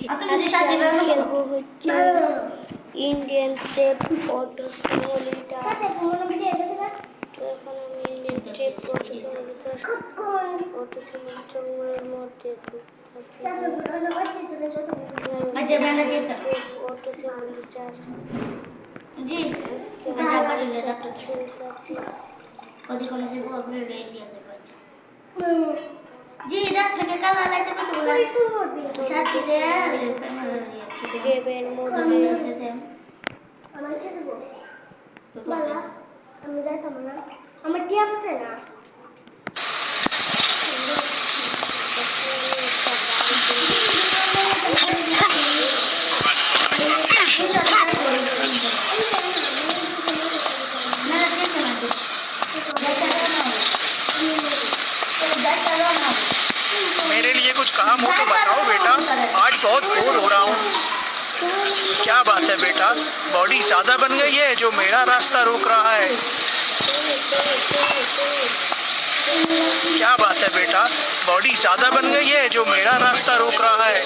খেলবো হচ্ছে Indian tape auto simulator. তো এখন আমি ইন্ডিয়ান টেপ অটো সিমুলেটরের মধ্যে অটো সিমুলেটর जी जी 10 लगे काला लाइट को तो साथ दे গেমের মধ্যে আমার কি দেব তো বালা আমি যাইতাম না আমার টিয়া আছে না मेरे लिए कुछ काम हो तो बताओ बेटा, आज बहुत बोर हो रहा हूँ। क्या बात है बेटा, बॉडी ज्यादा बन गई है जो मेरा रास्ता रोक रहा है? क्या बात है बेटा, बॉडी ज्यादा बन गई है जो मेरा रास्ता रोक रहा है?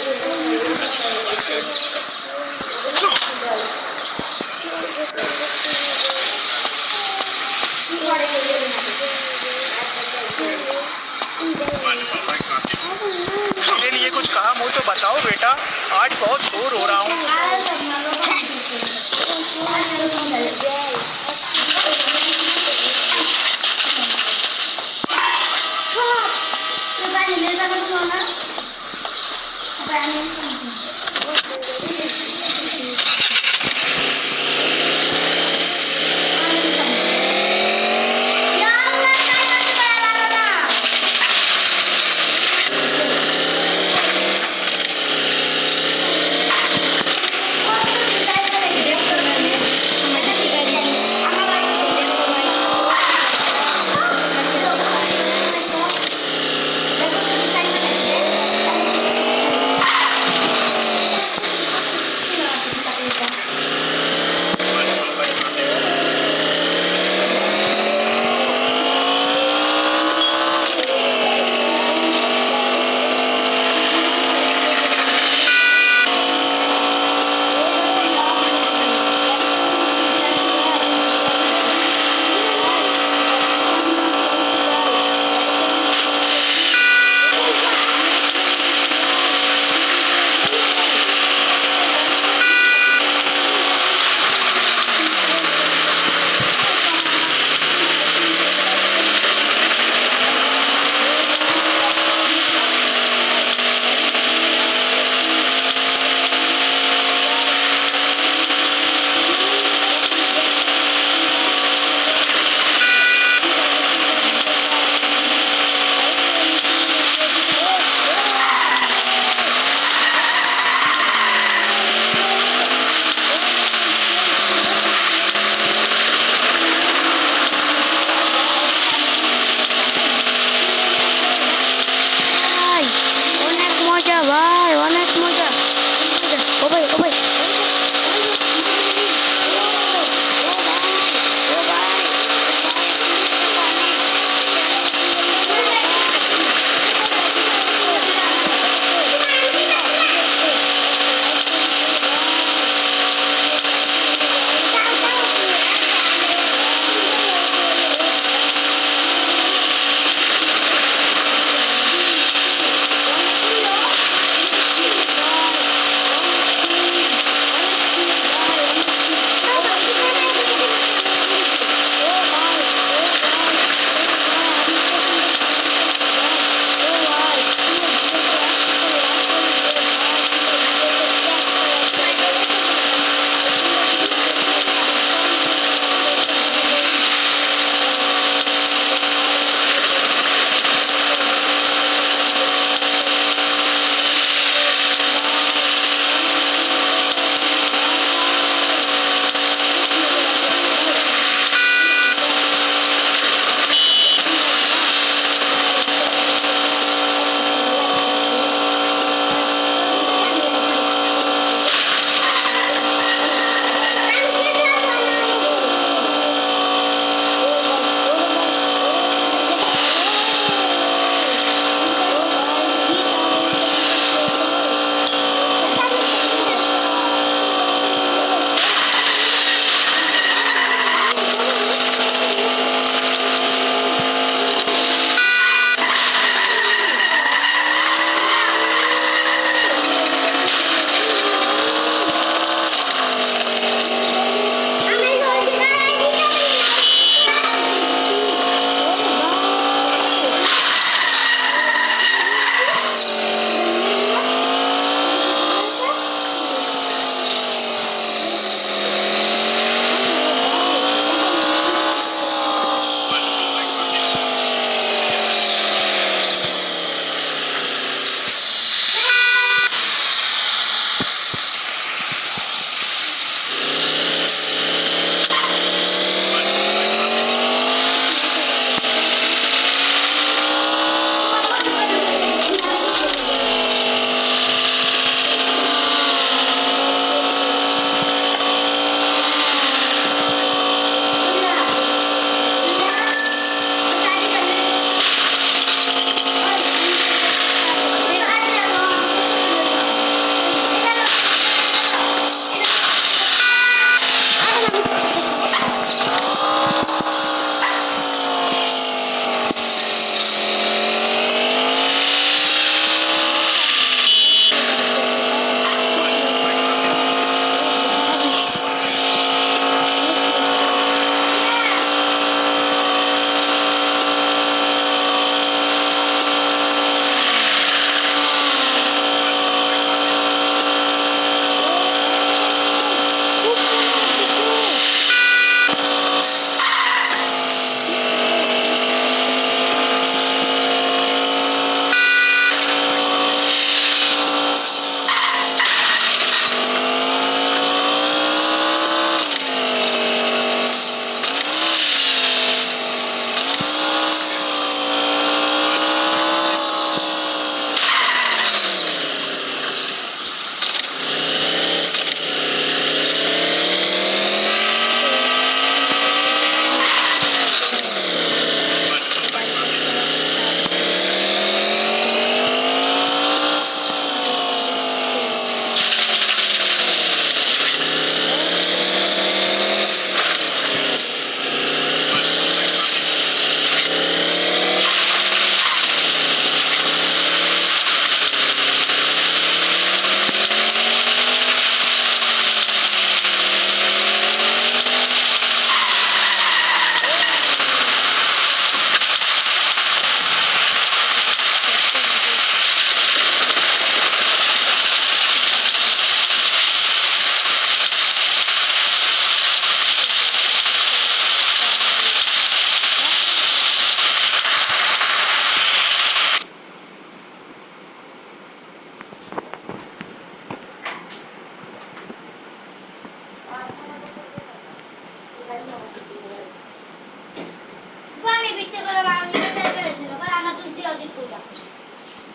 मेरे लिए कुछ काम हो तो बताओ बेटा, आज बहुत बोर हो रहा हूँ।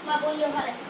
মা বন্ধু ভালো